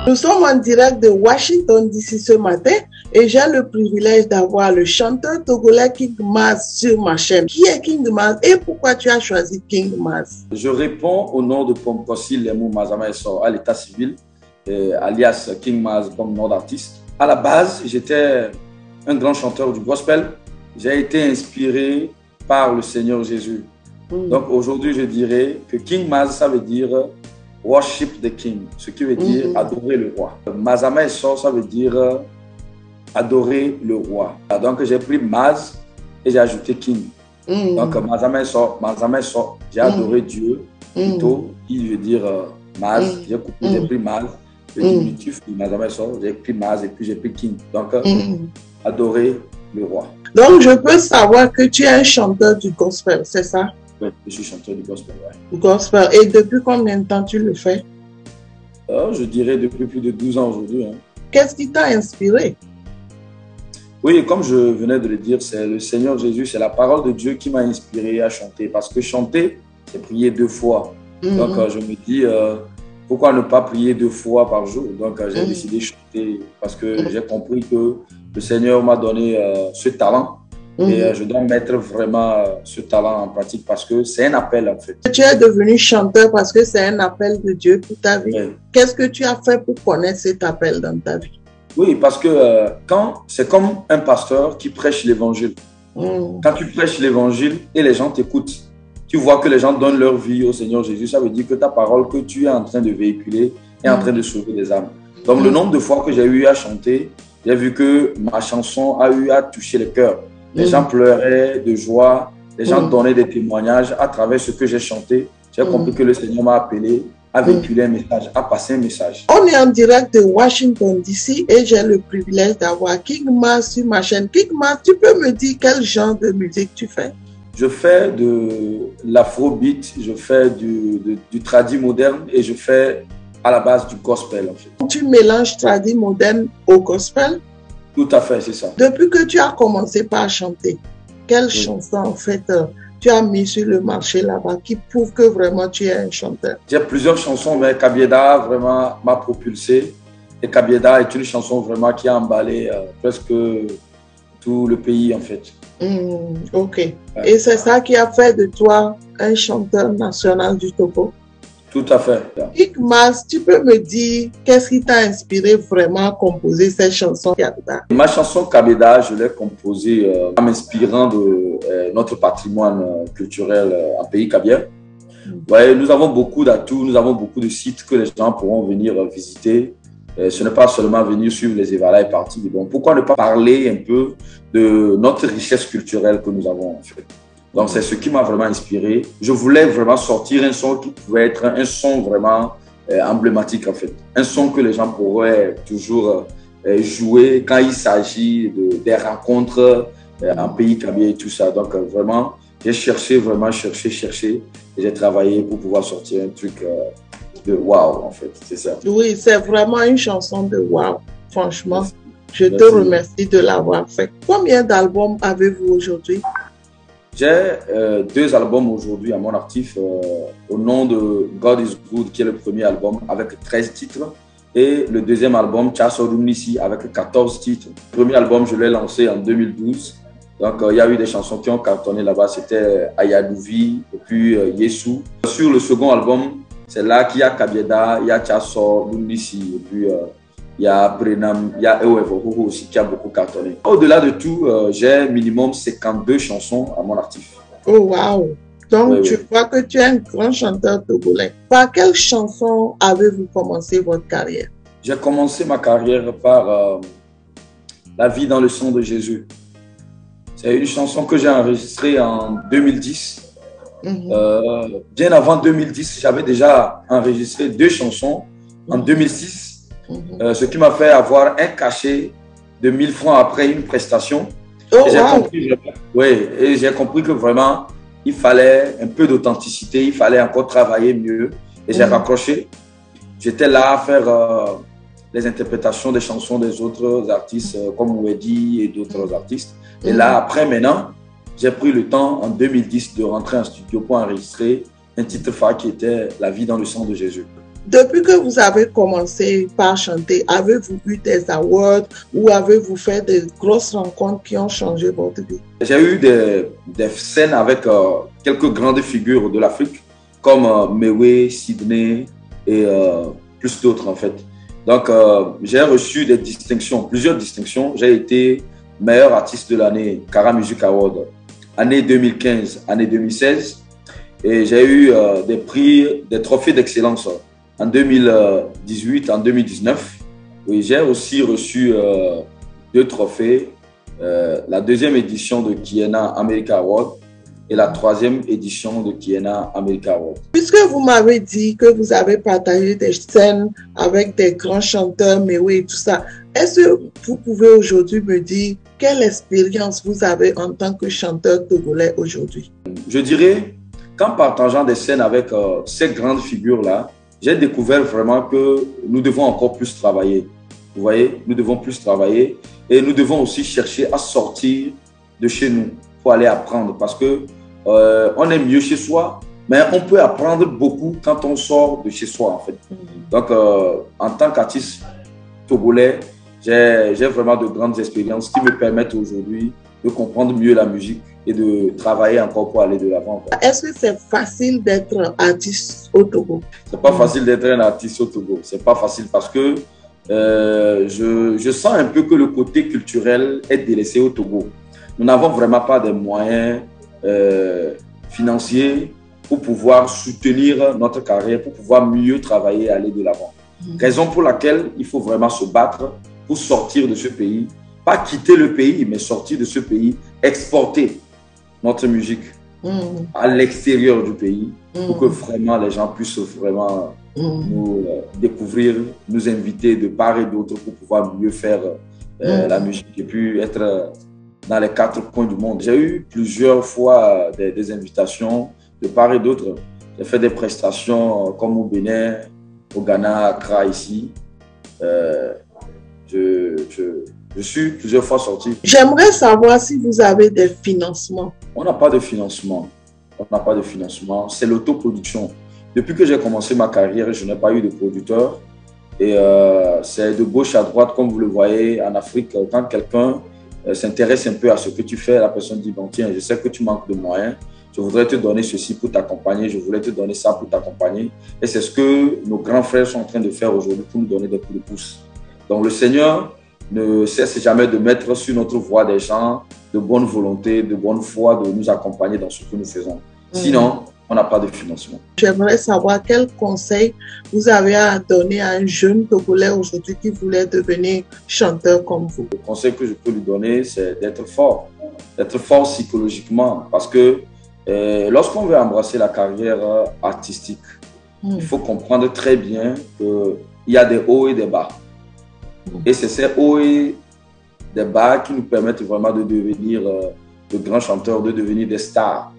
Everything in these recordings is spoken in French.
Nous sommes en direct de Washington DC ce matin et j'ai le privilège d'avoir le chanteur togolais King Maz sur ma chaîne. Qui est King Maz et pourquoi tu as choisi King Maz? Je réponds au nom de Pomposi Lemou Mazama Essor à l'état civil, alias King Maz comme nom d'artiste. À la base, j'étais un grand chanteur du gospel. J'ai été inspiré par le Seigneur Jésus. Donc aujourd'hui, je dirais que King Maz, ça veut dire worship the king, ce qui veut dire adorer le roi. Mazama Essor, ça veut dire adorer le roi. Donc j'ai pris Maz et j'ai ajouté King. Donc Mazama Essor, j'ai adoré Dieu, plutôt, qui veut dire Maz. J'ai pris Maz, le diminutif de Mazama Essor, j'ai pris Maz et puis j'ai pris King. Donc adorer le roi. Donc je peux savoir que tu es un chanteur du gospel, c'est ça? Oui, je suis chanteur du gospel. Ouais. Gospel. Et depuis combien de temps tu le fais? Je dirais depuis plus de 12 ans aujourd'hui. Hein. Qu'est-ce qui t'a inspiré? Oui, comme je venais de le dire, c'est le Seigneur Jésus, c'est la parole de Dieu qui m'a inspiré à chanter. Parce que chanter, c'est prier 2 fois. Donc je me dis, pourquoi ne pas prier 2 fois par jour? Donc j'ai décidé de chanter parce que j'ai compris que le Seigneur m'a donné ce talent. Et je dois mettre vraiment ce talent en pratique parce que c'est un appel en fait. Tu es devenu chanteur parce que c'est un appel de Dieu pour ta vie. Oui. Qu'est-ce que tu as fait pour connaître cet appel dans ta vie? Oui, parce que quand c'est comme un pasteur qui prêche l'évangile. Quand tu prêches l'évangile et les gens t'écoutent, tu vois que les gens donnent leur vie au Seigneur Jésus. Ça veut dire que ta parole que tu es en train de véhiculer est en train de sauver des âmes. Donc le nombre de fois que j'ai eu à chanter, j'ai vu que ma chanson a eu à toucher les cœurs. Les gens pleuraient de joie, les gens donnaient des témoignages à travers ce que j'ai chanté. J'ai compris que le Seigneur m'a appelé à véhiculer un message, à passer un message. On est en direct de Washington DC et j'ai le privilège d'avoir King Maz sur ma chaîne. King Maz, tu peux me dire quel genre de musique tu fais? Je fais de l'afrobeat, je fais du tradi moderne et je fais à la base du gospel en fait. Tu mélanges tradi moderne au gospel? Tout à fait, c'est ça. Depuis que tu as commencé par chanter, quelle chanson en fait tu as mis sur le marché là-bas qui prouve que vraiment tu es un chanteur? J'ai plusieurs chansons, mais Kabieda vraiment m'a propulsé. Et Kabieda est une chanson vraiment qui a emballé presque tout le pays en fait. Ok. Ouais. Et c'est ça qui a fait de toi un chanteur national du Togo? Tout à fait. King Maz, tu peux me dire qu'est-ce qui t'a inspiré vraiment à composer cette chanson Kabieda? Ma chanson Kabieda, je l'ai composée en m'inspirant de notre patrimoine culturel en pays kabien. Ouais, nous avons beaucoup d'atouts, nous avons beaucoup de sites que les gens pourront venir visiter. Ce n'est pas seulement venir suivre les Evala et partir. Donc pourquoi ne pas parler un peu de notre richesse culturelle que nous avons en fait? Donc, c'est ce qui m'a vraiment inspiré. Je voulais vraiment sortir un son qui pouvait être un son vraiment emblématique, en fait. Un son que les gens pourraient toujours jouer quand il s'agit des rencontres en pays kabien et tout ça. Donc, vraiment, j'ai cherché, et j'ai travaillé pour pouvoir sortir un truc de wow, en fait. C'est ça. Oui, c'est vraiment une chanson de wow. Franchement, je te remercie de l'avoir fait. Combien d'albums avez-vous aujourd'hui? J'ai 2 albums aujourd'hui à mon actif au nom de God is Good, qui est le premier album avec 13 titres. Et le deuxième album, Tchasorumnisi, avec 14 titres. Le premier album, je l'ai lancé en 2012. Donc, il y a eu des chansons qui ont cartonné là-bas. C'était Ayadouvi et puis Yesu. Sur le second album, c'est là qu'il y a Kabieda, il y a Tchasorumnisi et puis il y a Brenam, il y a Ewevoho aussi qui a beaucoup cartonné. Au-delà de tout, j'ai minimum 52 chansons à mon actif. Oh wow! Donc je vois que tu es un grand chanteur togolais. Par quelle chanson avez-vous commencé votre carrière? J'ai commencé ma carrière par La vie dans le sang de Jésus. C'est une chanson que j'ai enregistrée en 2010. Bien avant 2010, j'avais déjà enregistré 2 chansons en 2006. Ce qui m'a fait avoir un cachet de 1000 francs après une prestation. Et j'ai compris que vraiment, il fallait un peu d'authenticité, il fallait encore travailler mieux. Et j'ai raccroché. J'étais là à faire les interprétations des chansons des autres artistes comme Wedi et d'autres artistes. Et là, après maintenant, j'ai pris le temps en 2010 de rentrer en studio pour enregistrer un titre phare qui était La vie dans le sang de Jésus. Depuis que vous avez commencé par chanter, avez-vous eu des awards ou avez-vous fait des grosses rencontres qui ont changé votre vie? J'ai eu des scènes avec quelques grandes figures de l'Afrique, comme Mewe, Sydney et plus d'autres en fait. Donc, j'ai reçu des distinctions, plusieurs distinctions. J'ai été meilleur artiste de l'année, Kara Music Award, année 2015, année 2016. Et j'ai eu des prix, des trophées d'excellence en 2018, en 2019. Oui, j'ai aussi reçu 2 trophées, la 2e édition de Kiena America Award et la 3e édition de Kiena America Award. Puisque vous m'avez dit que vous avez partagé des scènes avec des grands chanteurs, mais oui, tout ça, est-ce que vous pouvez aujourd'hui me dire quelle expérience vous avez en tant que chanteur togolais aujourd'hui? Je dirais qu'en partageant des scènes avec ces grandes figures-là, j'ai découvert vraiment que nous devons encore plus travailler. Vous voyez, nous devons plus travailler et nous devons aussi chercher à sortir de chez nous pour aller apprendre parce que on est mieux chez soi, mais on peut apprendre beaucoup quand on sort de chez soi en fait. Donc, en tant qu'artiste togolais, j'ai vraiment de grandes expériences qui me permettent aujourd'hui de comprendre mieux la musique et de travailler encore pour aller de l'avant. Est-ce que c'est facile d'être artiste au Togo? C'est pas facile d'être un artiste au Togo. C'est pas facile parce que je sens un peu que le côté culturel est délaissé au Togo. Nous n'avons vraiment pas de moyens financiers pour pouvoir soutenir notre carrière, pour pouvoir mieux travailler et aller de l'avant. Raison pour laquelle il faut vraiment se battre pour sortir de ce pays. Pas quitter le pays, mais sortir de ce pays, exporter notre musique à l'extérieur du pays pour que vraiment les gens puissent vraiment nous découvrir, nous inviter de part et d'autre pour pouvoir mieux faire la musique et puis être dans les 4 coins du monde. J'ai eu plusieurs fois des invitations de part et d'autre. J'ai fait des prestations comme au Bénin, au Ghana, à Accra ici. Je suis plusieurs fois sorti. J'aimerais savoir si vous avez des financements. On n'a pas de financement. On n'a pas de financement. C'est l'autoproduction. Depuis que j'ai commencé ma carrière, je n'ai pas eu de producteur. Et c'est de gauche à droite, comme vous le voyez en Afrique. Quand quelqu'un s'intéresse un peu à ce que tu fais, la personne dit, bon, tiens, je sais que tu manques de moyens. Je voudrais te donner ceci pour t'accompagner. Je voulais te donner ça pour t'accompagner. Et c'est ce que nos grands frères sont en train de faire aujourd'hui pour nous donner des coups de pouce. Donc le Seigneur ne cesse jamais de mettre sur notre voie des gens de bonne volonté, de bonne foi, de nous accompagner dans ce que nous faisons. Sinon, on n'a pas de financement. J'aimerais savoir quel conseil vous avez à donner à un jeune Togolais aujourd'hui qui voulait devenir chanteur comme vous. Le conseil que je peux lui donner, c'est d'être fort psychologiquement, parce que lorsqu'on veut embrasser la carrière artistique, il faut comprendre très bien qu'il y a des hauts et des bas. Et c'est ces hauts et des bas qui nous permettent vraiment de devenir de grands chanteurs, de devenir des stars,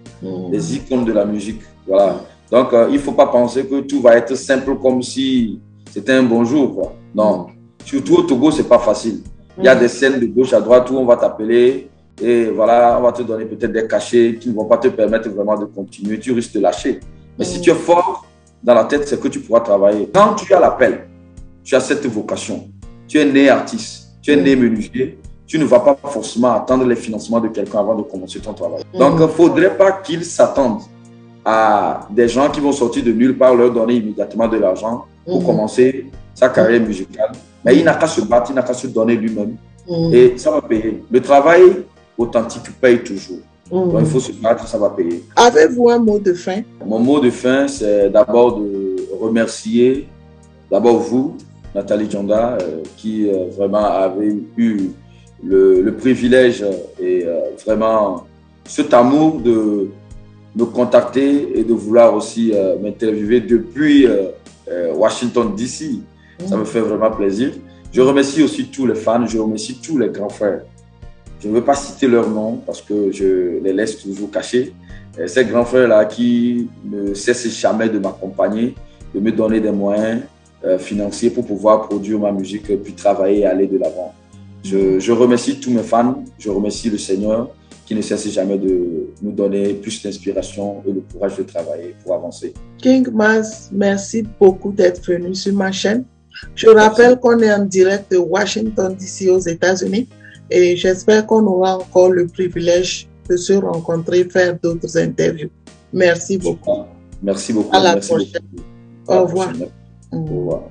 des icônes de la musique. Voilà. Donc, il ne faut pas penser que tout va être simple comme si c'était un bonjour, quoi. Non. Surtout au Togo, ce n'est pas facile. Il y a des scènes de gauche à droite où on va t'appeler et voilà, on va te donner peut-être des cachets qui ne vont pas te permettre vraiment de continuer. Tu risques de lâcher. Mais si tu es fort dans la tête, c'est que tu pourras travailler. Quand tu as l'appel, tu as cette vocation. Tu es né artiste, tu es né menuisier, tu ne vas pas forcément attendre les financements de quelqu'un avant de commencer ton travail. Donc, il ne faudrait pas qu'ils s'attendent à des gens qui vont sortir de nulle part, leur donner immédiatement de l'argent pour commencer sa carrière musicale. Mais il n'a qu'à se battre, il n'a qu'à se donner lui-même. Et ça va payer. Le travail authentique paye toujours. Donc, il faut se battre, ça va payer. Avez-vous un mot de fin? Mon mot de fin, c'est d'abord de remercier d'abord vous, Nathalie Djonda, qui vraiment avait eu le privilège et vraiment cet amour de me contacter et de vouloir aussi m'interviewer depuis Washington, D.C. Ça me fait vraiment plaisir. Je remercie aussi tous les fans, je remercie tous les grands frères. Je ne veux pas citer leurs noms parce que je les laisse toujours cachés. Ces grands frères-là qui ne cessent jamais de m'accompagner, de me donner des moyens financiers pour pouvoir produire ma musique, puis travailler et aller de l'avant. Je remercie tous mes fans, je remercie le Seigneur qui ne cesse jamais de nous donner plus d'inspiration et le courage de travailler pour avancer. King Mas, merci beaucoup d'être venu sur ma chaîne. Je rappelle qu'on est en direct de Washington DC aux États-Unis et j'espère qu'on aura encore le privilège de se rencontrer, faire d'autres interviews. Merci beaucoup. Merci beaucoup. À la merci prochaine. beaucoup. Au revoir. Au revoir.